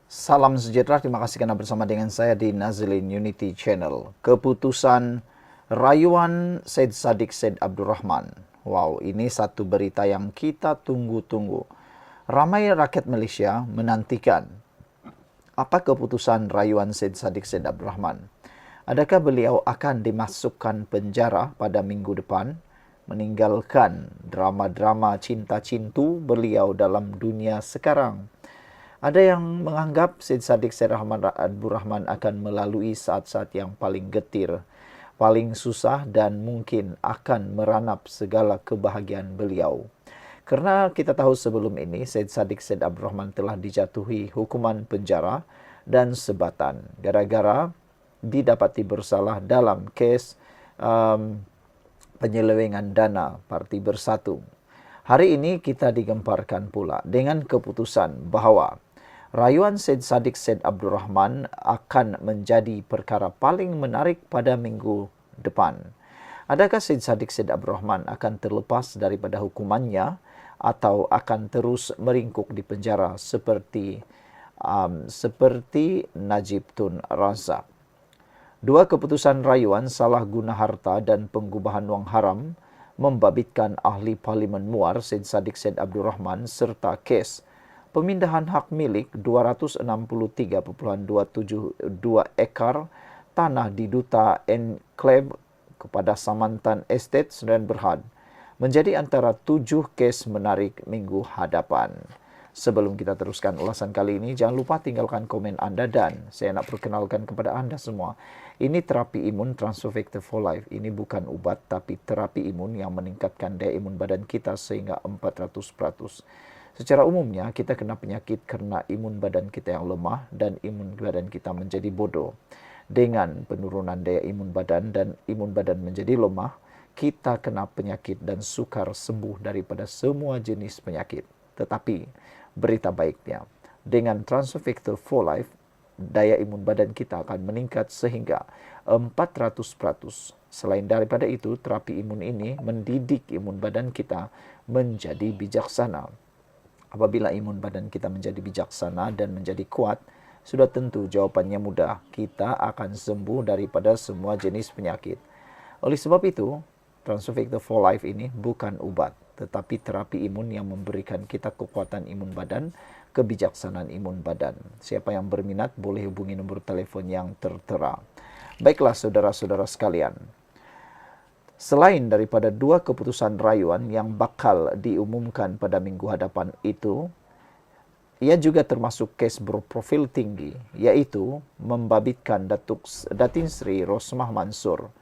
Salam sejahtera, terima kasih karena bersama dengan saya di Nazilin Unity Channel. Keputusan rayuan Syed Saddiq Syed Abdurrahman. Wow, ini satu berita yang kita tunggu-tunggu. Ramai rakyat Malaysia menantikan apa keputusan rayuan Syed Saddiq Syed Abdurrahman. Adakah beliau akan dimasukkan penjara pada minggu depan, meninggalkan drama-drama cinta-cintu beliau dalam dunia sekarang? Ada yang menganggap Syed Saddiq Syed Abdurrahman akan melalui saat-saat yang paling getir, paling susah dan mungkin akan meranap segala kebahagiaan beliau. Karena kita tahu sebelum ini Syed Saddiq Syed Abdurrahman telah dijatuhi hukuman penjara dan sebatan gara-gara didapati bersalah dalam kes penyelewengan dana Parti Bersatu. Hari ini kita digemparkan pula dengan keputusan bahawa rayuan Syed Saddiq Syed Abdurrahman akan menjadi perkara paling menarik pada minggu depan. Adakah Syed Saddiq Syed Abdurrahman akan terlepas daripada hukumannya atau akan terus meringkuk di penjara seperti Najib Tun Razak? Dua keputusan rayuan salah guna harta dan pengubahan wang haram membabitkan ahli Parlimen Muar Syed Saddiq Syed Abdurrahman serta kes pemindahan hak milik 263.272 ekar tanah di Duta Enclave kepada Samantan Estate Sdn Berhad menjadi antara 7 kes menarik minggu hadapan. Sebelum kita teruskan ulasan kali ini, jangan lupa tinggalkan komen anda dan saya nak perkenalkan kepada anda semua. Ini terapi imun Transfer Factor for Life. Ini bukan ubat tapi terapi imun yang meningkatkan daya imun badan kita sehingga 400%. Secara umumnya, kita kena penyakit kerana imun badan kita yang lemah dan imun badan kita menjadi bodoh. Dengan penurunan daya imun badan dan imun badan menjadi lemah, kita kena penyakit dan sukar sembuh daripada semua jenis penyakit. Tetapi, berita baiknya, dengan Transfer Factor for Life, daya imun badan kita akan meningkat sehingga 400%. Selain daripada itu, terapi imun ini mendidik imun badan kita menjadi bijaksana. Apabila imun badan kita menjadi bijaksana dan menjadi kuat, sudah tentu jawapannya mudah. Kita akan sembuh daripada semua jenis penyakit. Oleh sebab itu, Transfer Factor for Life ini bukan ubat, tetapi terapi imun yang memberikan kita kekuatan imun badan, kebijaksanaan imun badan. Siapa yang berminat boleh hubungi nombor telefon yang tertera. Baiklah saudara-saudara sekalian, selain daripada dua keputusan rayuan yang bakal diumumkan pada minggu hadapan itu, ia juga termasuk kes berprofil tinggi, iaitu membabitkan Datin Sri Rosmah Mansur,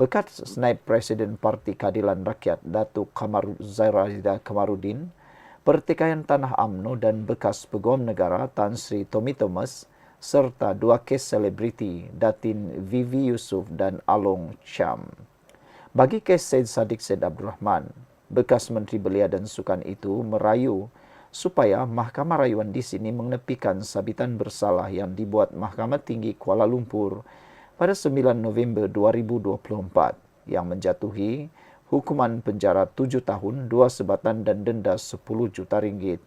bekas naib Presiden Parti Keadilan Rakyat Datuk Zairah Kamarudin, pertikaian tanah UMNO dan bekas Peguam Negara Tan Sri Tommy Thomas, serta dua kes selebriti Datin Vivi Yusof dan Along Cham. Bagi kes Syed Saddiq Syed Abdurrahman, bekas Menteri Belia dan Sukan itu merayu supaya Mahkamah Rayuan di sini menepikan sabitan bersalah yang dibuat Mahkamah Tinggi Kuala Lumpur pada 9 November 2024 yang menjatuhi hukuman penjara 7 tahun, 2 sebatan dan denda 10 juta ringgit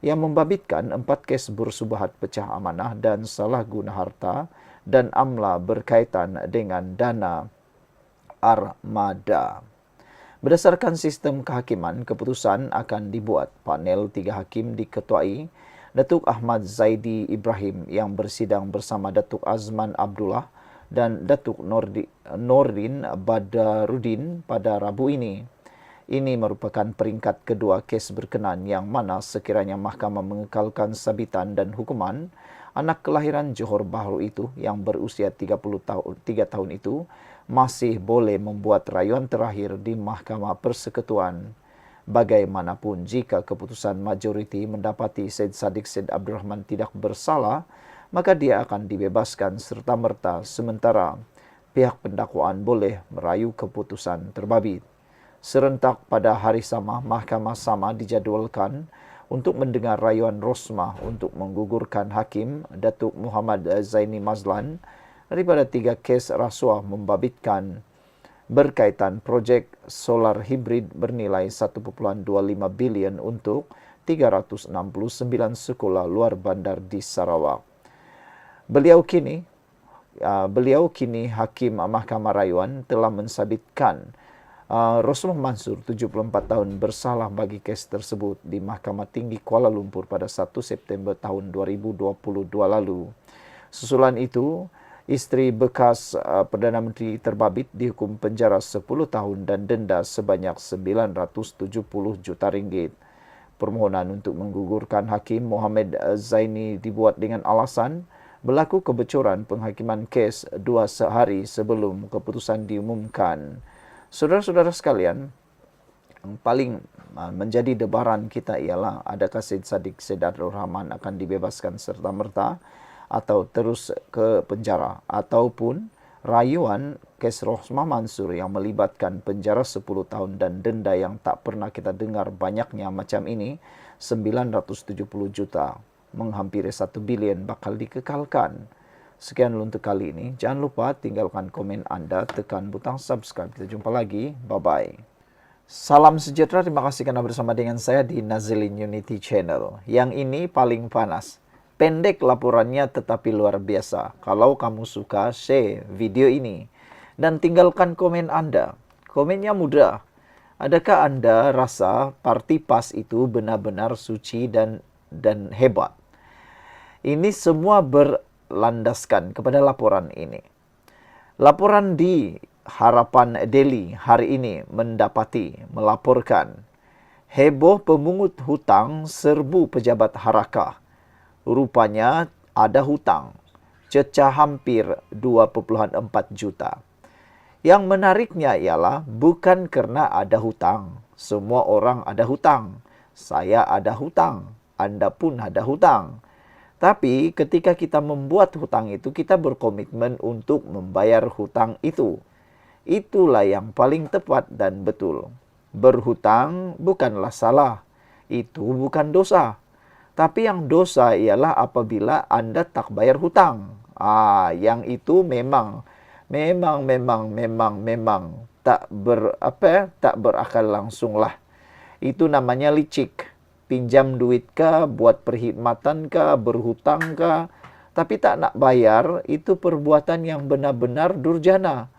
yang membabitkan 4 kes bersubahat pecah amanah dan salah guna harta dan amla berkaitan dengan dana armada. Berdasarkan sistem kehakiman, keputusan akan dibuat. Panel 3 hakim diketuai Datuk Ahmad Zaidi Ibrahim yang bersidang bersama Datuk Azman Abdullah dan Datuk Nordin Badarudin pada Rabu ini. Ini merupakan peringkat kedua kes berkenan yang mana sekiranya mahkamah mengekalkan sabitan dan hukuman, anak kelahiran Johor Bahru itu yang berusia 3 tahun itu masih boleh membuat rayuan terakhir di Mahkamah Persekutuan. Bagaimanapun, jika keputusan majoriti mendapati Syed Saddiq Syed Abdurrahman tidak bersalah, maka dia akan dibebaskan serta-merta sementara pihak pendakwaan boleh merayu keputusan terbabit. Serentak pada hari sama, Mahkamah sama dijadualkan untuk mendengar rayuan Rosmah untuk menggugurkan Hakim Datuk Muhammad Zaini Mazlan daripada 3 kes rasuah membabitkan berkaitan projek solar hibrid bernilai 1.25 bilion untuk 369 sekolah luar bandar di Sarawak. Beliau kini Hakim Mahkamah Rayuan telah mensabitkan Rasulullah Mansur 74 tahun bersalah bagi kes tersebut di Mahkamah Tinggi Kuala Lumpur pada 1 September tahun 2022 lalu. Susulan itu, isteri bekas Perdana Menteri terbabit dihukum penjara 10 tahun dan denda sebanyak 970 juta ringgit. Permohonan untuk menggugurkan Hakim Mohamed Zaini dibuat dengan alasan berlaku kebocoran penghakiman kes 2 hari sebelum keputusan diumumkan. Saudara-saudara sekalian, yang paling menjadi debaran kita ialah adakah Syed Saddiq Syed Abdul Rahman akan dibebaskan serta-merta atau terus ke penjara, ataupun rayuan kes Rosmah Mansur yang melibatkan penjara 10 tahun dan denda yang tak pernah kita dengar banyaknya macam ini, 970 juta, menghampiri 1 bilion bakal dikekalkan. Sekian untuk kali ini. Jangan lupa tinggalkan komen Anda, tekan butang subscribe. Kita jumpa lagi. Bye-bye. Salam sejahtera. Terima kasih karena bersama dengan saya di Nazilin Unity Channel. Yang ini paling panas. Pendek laporannya tetapi luar biasa. Kalau kamu suka, share video ini. Dan tinggalkan komen Anda. Komennya mudah. Adakah Anda rasa parti PAS itu benar-benar suci dan hebat? Ini semua berlandaskan kepada laporan ini. Laporan di Harapan Daily hari ini melaporkan heboh pemungut hutang serbu pejabat Harakah. Rupanya ada hutang, cecah hampir 2,4 juta. Yang menariknya ialah bukan karena ada hutang. Semua orang ada hutang. Saya ada hutang. Anda pun ada hutang. Tapi ketika kita membuat hutang itu, kita berkomitmen untuk membayar hutang itu. Itulah yang paling tepat dan betul. Berhutang bukanlah salah. Itu bukan dosa. Tapi yang dosa ialah apabila Anda tak bayar hutang. Yang itu memang tak berakal langsung lah. Itu namanya licik. Pinjam duit kah, buat perkhidmatan kah, berhutang kah, tapi tak nak bayar, itu perbuatan yang benar-benar durjana.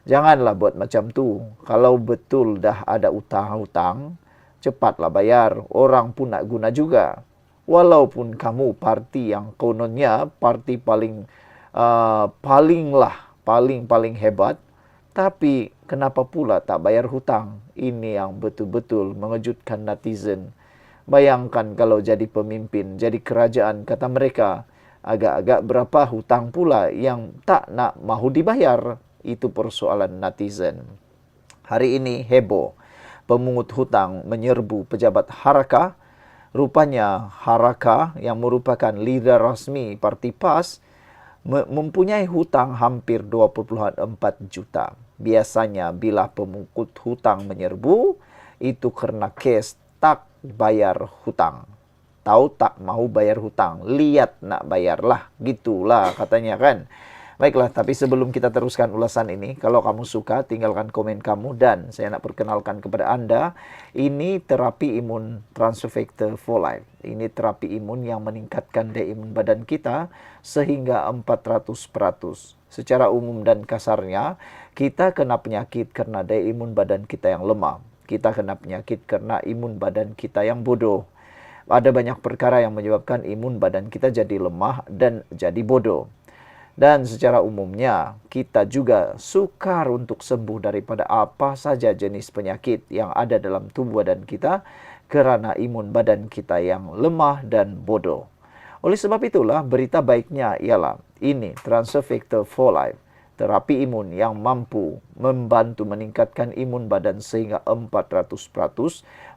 Janganlah buat macam tu. Kalau betul dah ada utang-hutang, cepatlah bayar. Orang pun nak guna juga. Walaupun kamu parti yang kononnya parti paling hebat, tapi kenapa pula tak bayar hutang? Ini yang betul-betul mengejutkan netizen. Bayangkan kalau jadi pemimpin, jadi kerajaan, kata mereka, agak-agak berapa hutang pula yang tak nak mahu dibayar. Itu persoalan netizen. Hari ini heboh. Pemungut hutang menyerbu pejabat Harakah. Rupanya Harakah yang merupakan leader rasmi parti PAS mempunyai hutang hampir 2,4 juta. Biasanya bila pemungut hutang menyerbu, itu karena kes tak bayar hutang. Tahu tak mau bayar hutang, lihat nak bayarlah, gitulah katanya kan. Baiklah, tapi sebelum kita teruskan ulasan ini, kalau kamu suka tinggalkan komen kamu, dan saya nak perkenalkan kepada Anda, ini terapi imun transfer factor for life. Ini terapi imun yang meningkatkan daya imun badan kita sehingga 400%. Secara umum dan kasarnya, kita kena penyakit karena daya imun badan kita yang lemah. Kita kena penyakit karena imun badan kita yang bodoh. Ada banyak perkara yang menyebabkan imun badan kita jadi lemah dan jadi bodoh. Dan secara umumnya, kita juga sukar untuk sembuh daripada apa saja jenis penyakit yang ada dalam tubuh badan kita kerana imun badan kita yang lemah dan bodoh. Oleh sebab itulah, berita baiknya ialah ini Transfer Factor for Life. Terapi imun yang mampu membantu meningkatkan imun badan sehingga 400%,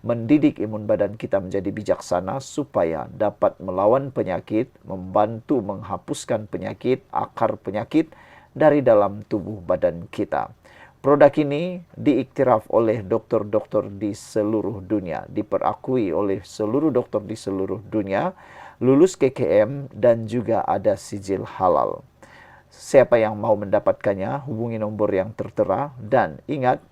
mendidik imun badan kita menjadi bijaksana supaya dapat melawan penyakit, membantu menghapuskan penyakit, akar penyakit dari dalam tubuh badan kita. Produk ini diiktiraf oleh doktor-doktor di seluruh dunia, diperakui oleh seluruh doktor di seluruh dunia, lulus KKM dan juga ada sijil halal. Siapa yang mau mendapatkannya, hubungi nombor yang tertera. Dan ingat,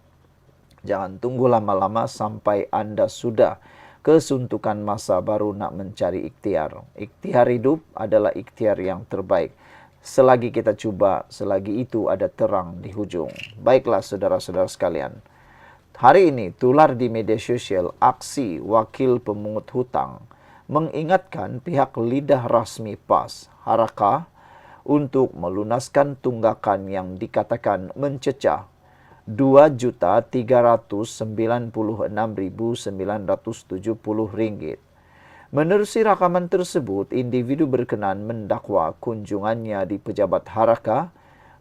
jangan tunggu lama-lama sampai Anda sudah kesuntukan masa baru nak mencari ikhtiar. Ikhtiar hidup adalah ikhtiar yang terbaik. Selagi kita cuba, selagi itu ada terang di hujung. Baiklah saudara-saudara sekalian. Hari ini tular di media sosial aksi wakil pemungut hutang mengingatkan pihak lidah rasmi PAS, Harakah, untuk melunaskan tunggakan yang dikatakan mencecah Rp2.396.970. Menerusi rakaman tersebut, individu berkenan mendakwa kunjungannya di pejabat Harakah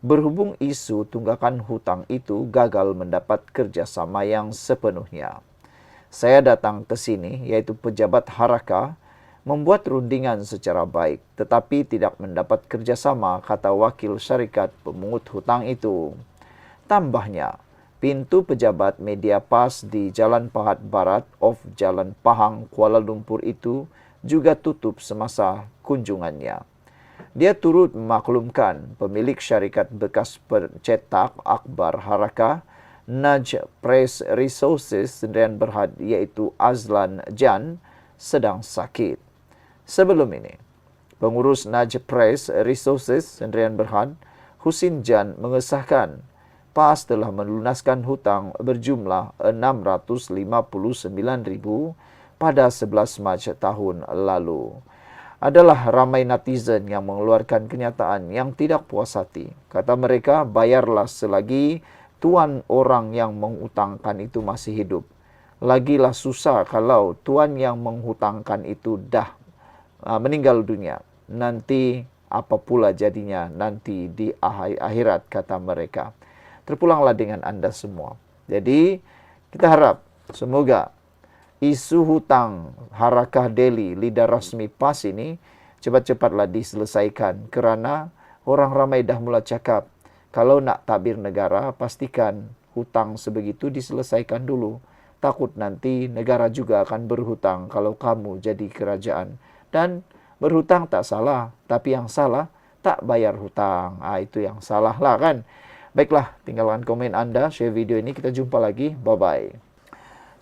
berhubung isu tunggakan hutang itu gagal mendapat kerjasama yang sepenuhnya. Saya datang ke sini, yaitu pejabat Harakah, membuat rundingan secara baik, tetapi tidak mendapat kerjasama, kata wakil syarikat pemungut hutang itu. Tambahnya, pintu pejabat media PAS di Jalan Pahat Barat of Jalan Pahang, Kuala Lumpur itu juga tutup semasa kunjungannya. Dia turut memaklumkan pemilik syarikat bekas pencetak akhbar Harakah, Naj Press Resources Sdn Bhd, yaitu Azlan Jan, sedang sakit. Sebelum ini, pengurus Naj Press Resources Sdn Bhd, Husin Jan, mengesahkan PAS telah melunaskan hutang berjumlah RM659,000 pada 11 Mac tahun lalu. Adalah ramai netizen yang mengeluarkan kenyataan yang tidak puas hati. Kata mereka, bayarlah selagi tuan orang yang menghutangkan itu masih hidup. Lagilah susah kalau tuan yang menghutangkan itu dah meninggal dunia. Nanti apa pula jadinya nanti di akhirat, kata mereka. Terpulanglah dengan Anda semua. Jadi, kita harap semoga isu hutang Harakah Delhi, lidah rasmi PAS ini, cepat-cepatlah diselesaikan. Kerana orang ramai dah mula cakap, kalau nak tabir negara, pastikan hutang sebegitu diselesaikan dulu. Takut nanti negara juga akan berhutang kalau kamu jadi kerajaan. Dan berhutang tak salah, tapi yang salah tak bayar hutang. Itu yang salah lah kan. Baiklah, tinggalkan komen Anda, share video ini, kita jumpa lagi, bye-bye.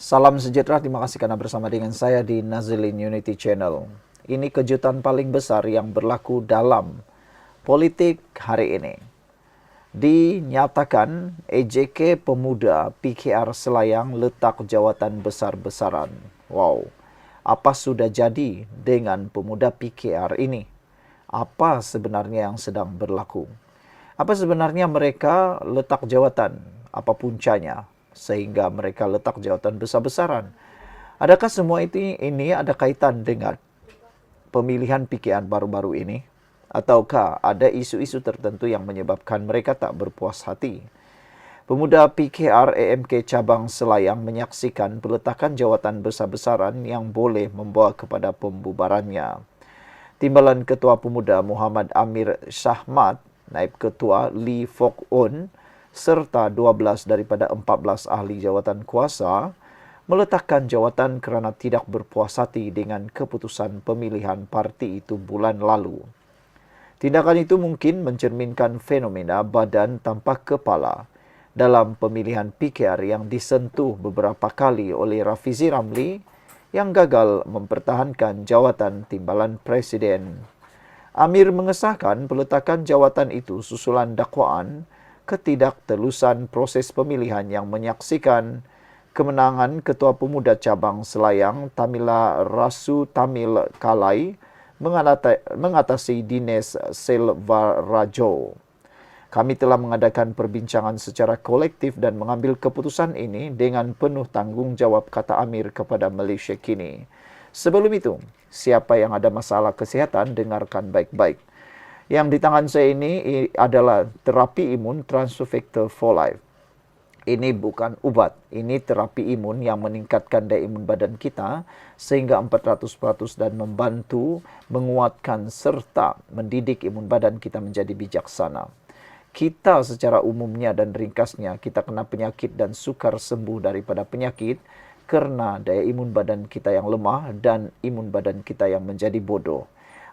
Salam sejahtera, terima kasih karena bersama dengan saya di Nazilin Unity Channel. Ini kejutan paling besar yang berlaku dalam politik hari ini. Dinyatakan EJK pemuda PKR Selayang letak jawatan besar-besaran. Wow, apa sudah jadi dengan pemuda PKR ini? Apa sebenarnya yang sedang berlaku? Apa sebenarnya mereka letak jawatan? Apa puncanya sehingga mereka letak jawatan besar-besaran? Adakah semua ini ada kaitan dengan pemilihan PKR baru-baru ini? Ataukah ada isu-isu tertentu yang menyebabkan mereka tak berpuas hati? Pemuda PKR AMK Cabang Selayang menyaksikan peletakan jawatan besar-besaran yang boleh membawa kepada pembubarannya. Timbalan Ketua Pemuda Muhammad Amir Shahmat, Naib Ketua Lee Fok Un, serta 12 daripada 14 ahli jawatan kuasa meletakkan jawatan kerana tidak berpuas hati dengan keputusan pemilihan parti itu bulan lalu. Tindakan itu mungkin mencerminkan fenomena badan tanpa kepala dalam pemilihan PKR yang disentuh beberapa kali oleh Rafizi Ramli yang gagal mempertahankan jawatan timbalan Presiden. Amir mengesahkan peletakan jawatan itu susulan dakwaan ketidaktelusan proses pemilihan yang menyaksikan kemenangan Ketua Pemuda Cabang Selayang Tamila Rasu Tamil Kalai mengatasi Dines Selvarajo. Kami telah mengadakan perbincangan secara kolektif dan mengambil keputusan ini dengan penuh tanggungjawab, kata Amir kepada Malaysia Kini. Sebelum itu, siapa yang ada masalah kesihatan, dengarkan baik-baik. Yang di tangan saya ini adalah terapi imun transfer factor for life. Ini bukan ubat, ini terapi imun yang meningkatkan daya imun badan kita sehingga 400% dan membantu menguatkan serta mendidik imun badan kita menjadi bijaksana. Kita secara umumnya dan ringkasnya, kita kena penyakit dan sukar sembuh daripada penyakit kerana daya imun badan kita yang lemah dan imun badan kita yang menjadi bodoh.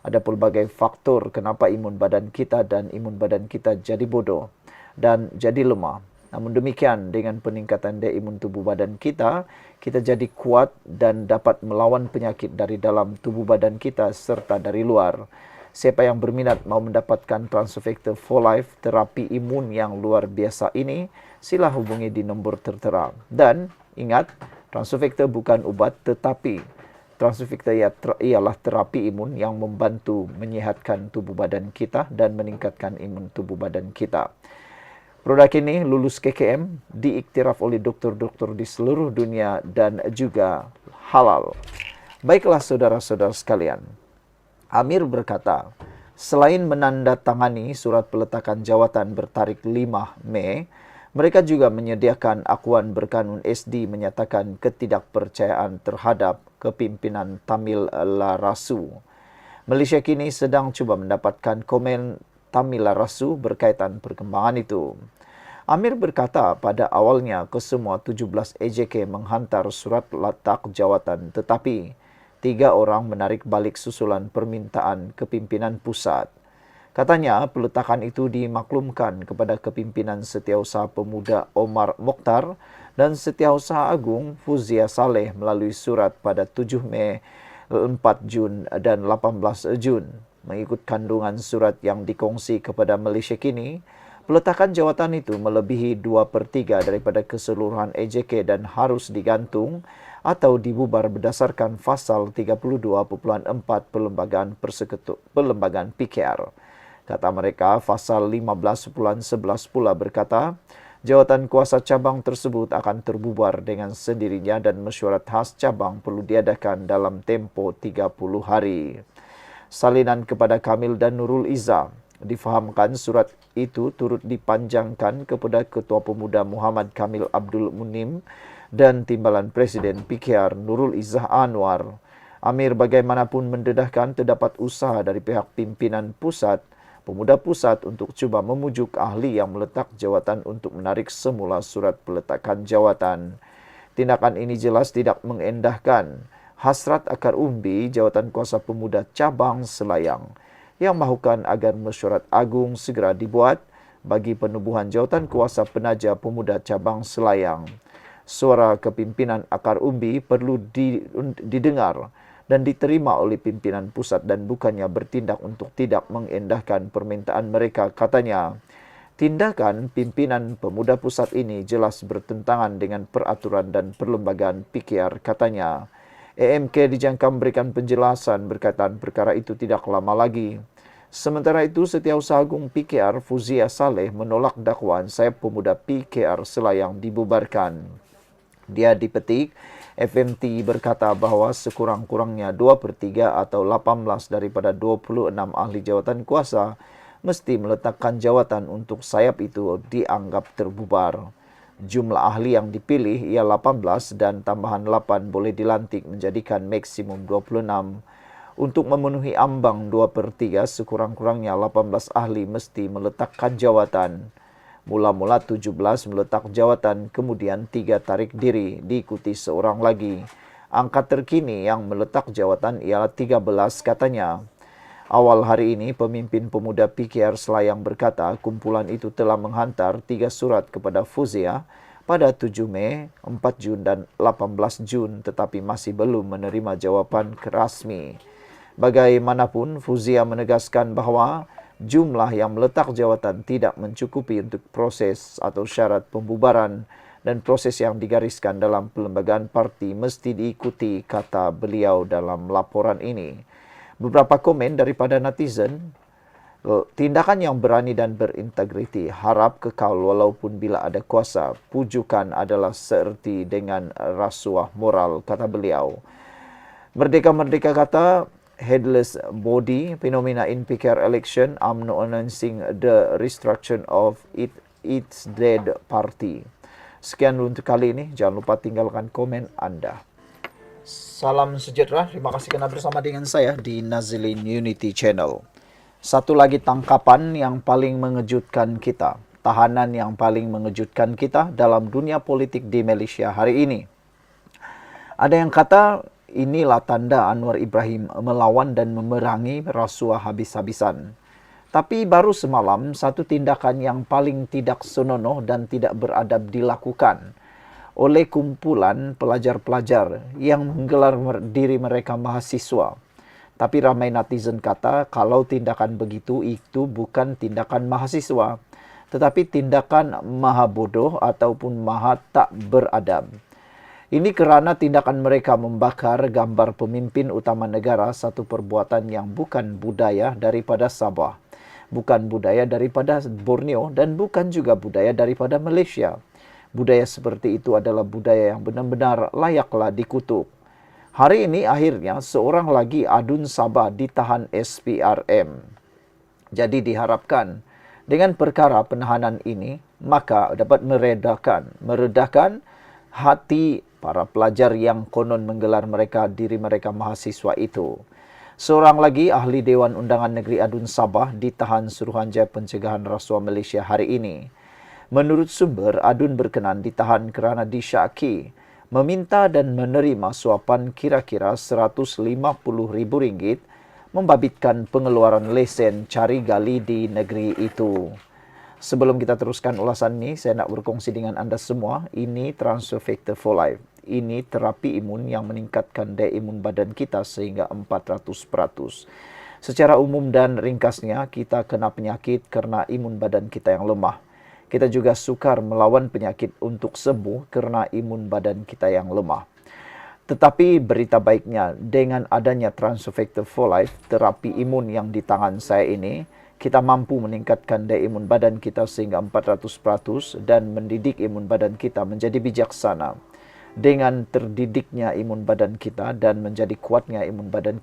Ada pelbagai faktor kenapa imun badan kita dan imun badan kita jadi bodoh dan jadi lemah. Namun demikian, dengan peningkatan daya imun tubuh badan kita, kita jadi kuat dan dapat melawan penyakit dari dalam tubuh badan kita serta dari luar. Siapa yang berminat mau mendapatkan Transovector for Life, terapi imun yang luar biasa ini, sila hubungi di nombor tertera. Dan ingat, Transovector bukan ubat, tetapi Transovector ialah terapi imun yang membantu menyihatkan tubuh badan kita dan meningkatkan imun tubuh badan kita. Produk ini lulus KKM, diiktiraf oleh dokter-dokter di seluruh dunia dan juga halal. Baiklah saudara-saudara sekalian, Amir berkata, selain menandatangani surat peletakan jawatan bertarikh 5 Mei, mereka juga menyediakan akuan berkanun SD menyatakan ketidakpercayaan terhadap kepimpinan Tamil Larasu. Malaysia kini sedang cuba mendapatkan komen Tamil Larasu berkaitan perkembangan itu. Amir berkata pada awalnya kesemua 17 AJK menghantar surat letak jawatan, tetapi 3 orang menarik balik susulan permintaan kepimpinan pusat. Katanya peletakan itu dimaklumkan kepada kepimpinan Setiausaha Pemuda Omar Mokhtar dan Setiausaha Agung Fuzia Saleh melalui surat pada 7 Mei, 4 Jun dan 18 Jun. Mengikut kandungan surat yang dikongsi kepada Malaysia kini, peletakan jawatan itu melebihi 2/3 daripada keseluruhan AJK dan harus digantung atau dibubar berdasarkan pasal 32.4 Perlembagaan PKR. Kata mereka, pasal 15.11 pula berkata, jawatan kuasa cabang tersebut akan terbubar dengan sendirinya dan mesyuarat khas cabang perlu diadakan dalam tempoh 30 hari. Salinan kepada Kamil dan Nurul Izzah. Difahamkan surat itu turut dipanjangkan kepada Ketua Pemuda Muhammad Kamil Abdul Munim dan Timbalan Presiden PKR Nurul Izzah Anwar. Amir bagaimanapun mendedahkan terdapat usaha dari pihak pimpinan pusat, Pemuda Pusat untuk cuba memujuk ahli yang meletak jawatan untuk menarik semula surat peletakan jawatan. Tindakan ini jelas tidak mengendahkan hasrat akar umbi Jawatan Kuasa Pemuda Cabang Selayang yang mahukan agar mesyuarat agung segera dibuat bagi penubuhan Jawatan Kuasa Penaja Pemuda Cabang Selayang. Suara kepimpinan akar umbi perlu didengar dan diterima oleh pimpinan pusat dan bukannya bertindak untuk tidak mengendahkan permintaan mereka, katanya. Tindakan pimpinan pemuda pusat ini jelas bertentangan dengan peraturan dan perlembagaan PKR, katanya. AMK dijangka memberikan penjelasan berkaitan perkara itu tidak lama lagi. Sementara itu, Setiausaha Agung PKR Fuzia Saleh menolak dakwaan Sayap Pemuda PKR Selayang dibubarkan. Dia dipetik, FMT berkata bahawa sekurang-kurangnya 2/3 atau 18 daripada 26 ahli jawatan kuasa mesti meletakkan jawatan untuk sayap itu dianggap terbubar. Jumlah ahli yang dipilih ialah 18 dan tambahan 8 boleh dilantik menjadikan maksimum 26. Untuk memenuhi ambang 2/3, sekurang-kurangnya 18 ahli mesti meletakkan jawatan. Mula-mula 17 meletak jawatan, kemudian 3 tarik diri, diikuti seorang lagi. Angka terkini yang meletak jawatan ialah 13, katanya. Awal hari ini, pemimpin pemuda PKR Selayang berkata kumpulan itu telah menghantar 3 surat kepada Fuzia pada 7 Mei, 4 Jun dan 18 Jun tetapi masih belum menerima jawapan rasmi. Bagaimanapun, Fuzia menegaskan bahawa jumlah yang meletak jawatan tidak mencukupi untuk proses atau syarat pembubaran dan proses yang digariskan dalam perlembagaan parti mesti diikuti, kata beliau dalam laporan ini. Beberapa komen daripada netizen, tindakan yang berani dan berintegriti, harap kekal walaupun bila ada kuasa, pujukan adalah seerti dengan rasuah moral, kata beliau. Merdeka-Merdeka kata, headless body, phenomena in PKR election, UMNO announcing the restructure of its dead party. Sekian untuk kali ini, jangan lupa tinggalkan komen Anda. Salam sejahtera, terima kasih kerana bersama dengan saya di Nazilin Unity Channel. Satu lagi tangkapan yang paling mengejutkan kita, tahanan yang paling mengejutkan kita dalam dunia politik di Malaysia hari ini. Ada yang kata, inilah tanda Anwar Ibrahim melawan dan memerangi rasuah habis-habisan. Tapi baru semalam, satu tindakan yang paling tidak senonoh dan tidak beradab dilakukan oleh kumpulan pelajar-pelajar yang menggelar diri mereka mahasiswa. Tapi ramai netizen kata kalau tindakan begitu itu bukan tindakan mahasiswa, tetapi tindakan maha bodoh ataupun maha tak beradab. Ini kerana tindakan mereka membakar gambar pemimpin utama negara, satu perbuatan yang bukan budaya daripada Sabah, bukan budaya daripada Borneo, dan bukan juga budaya daripada Malaysia. Budaya seperti itu adalah budaya yang benar-benar layaklah dikutuk. Hari ini akhirnya seorang lagi adun Sabah ditahan SPRM. Jadi diharapkan dengan perkara penahanan ini, maka dapat meredahkan hati para pelajar yang konon menggelar diri mereka mahasiswa itu. Seorang lagi ahli Dewan Undangan Negeri Adun Sabah ditahan Suruhanjaya Pencegahan Rasuah Malaysia hari ini. Menurut sumber, Adun berkenan ditahan kerana disyaki meminta dan menerima suapan kira-kira RM150,000 membabitkan pengeluaran lesen cari gali di negeri itu. Sebelum kita teruskan ulasan ini, saya nak berkongsi dengan anda semua, ini Transfer Factor for Life. Ini terapi imun yang meningkatkan daya imun badan kita sehingga 400%. Secara umum dan ringkasnya, kita kena penyakit kerana imun badan kita yang lemah. Kita juga sukar melawan penyakit untuk sembuh kerana imun badan kita yang lemah. Tetapi berita baiknya, dengan adanya Transfer Factor for Life, terapi imun yang di tangan saya ini, kita mampu meningkatkan daya imun badan kita sehingga 400% dan mendidik imun badan kita menjadi bijaksana. Dengan terdidiknya imun badan kita dan menjadi kuatnya imun badan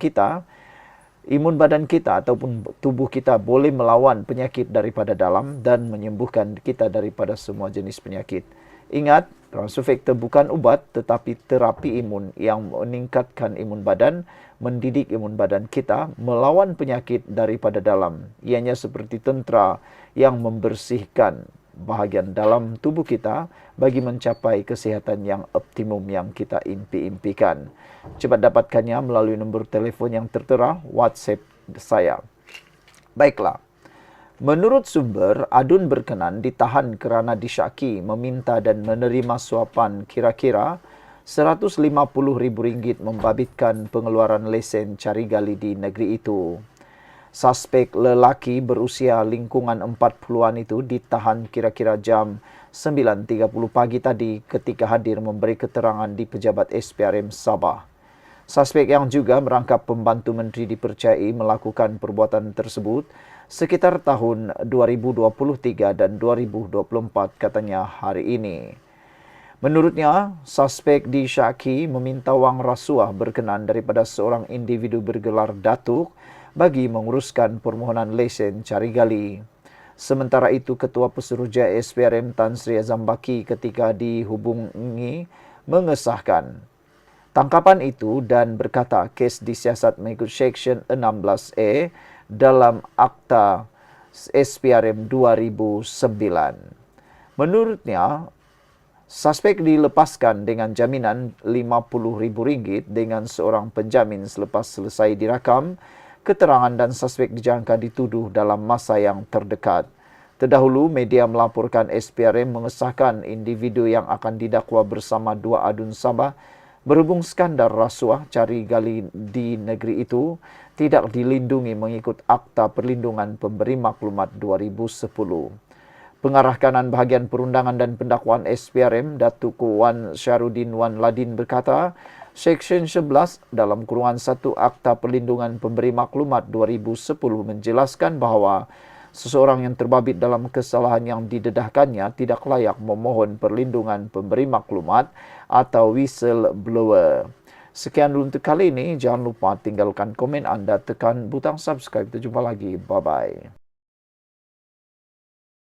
kita ataupun tubuh kita boleh melawan penyakit daripada dalam dan menyembuhkan kita daripada semua jenis penyakit. Ingat, Transfer Factor bukan ubat tetapi terapi imun yang meningkatkan imun badan, mendidik imun badan kita melawan penyakit daripada dalam. Ianya seperti tentera yang membersihkan bahagian dalam tubuh kita bagi mencapai kesihatan yang optimum yang kita impi-impikan. Cepat dapatkannya melalui nombor telefon yang tertera WhatsApp saya. Baiklah. Menurut sumber, Adun berkenan ditahan kerana disyaki meminta dan menerima suapan kira-kira RM150,000 membabitkan pengeluaran lesen cari gali di negeri itu. Suspek lelaki berusia lingkungan 40-an itu ditahan kira-kira jam 9.30 pagi tadi ketika hadir memberi keterangan di pejabat SPRM Sabah. Suspek yang juga merangkap pembantu menteri dipercayai melakukan perbuatan tersebut sekitar tahun 2023 dan 2024 katanya hari ini. Menurutnya, suspek disyaki meminta wang rasuah berkenan daripada seorang individu bergelar Datuk bagi menguruskan permohonan lesen cari gali. Sementara itu, Ketua Pesuruhjaya SPRM Tan Sri Azam Baki ketika dihubungi mengesahkan tangkapan itu dan berkata kes disiasat mengikut Seksyen 16A dalam Akta SPRM 2009. Menurutnya, suspek dilepaskan dengan jaminan RM50,000 dengan seorang penjamin selepas selesai dirakam keterangan dan suspek dijangka dituduh dalam masa yang terdekat. Terdahulu, media melaporkan SPRM mengesahkan individu yang akan didakwa bersama dua adun Sabah berhubung skandal rasuah cari gali di negeri itu tidak dilindungi mengikut Akta Perlindungan Pemberi Maklumat 2010. Pengarah kanan bahagian perundangan dan pendakwaan SPRM, Datuk Wan Syarudin Wan Ladin berkata, Seksyen 11 dalam kurungan 1 Akta Perlindungan Pemberi Maklumat 2010 menjelaskan bahawa seseorang yang terbabit dalam kesalahan yang didedahkannya tidak layak memohon perlindungan pemberi maklumat atau whistleblower. Sekian dulu untuk kali ini. Jangan lupa tinggalkan komen anda, tekan butang subscribe. Kita jumpa lagi. Bye-bye.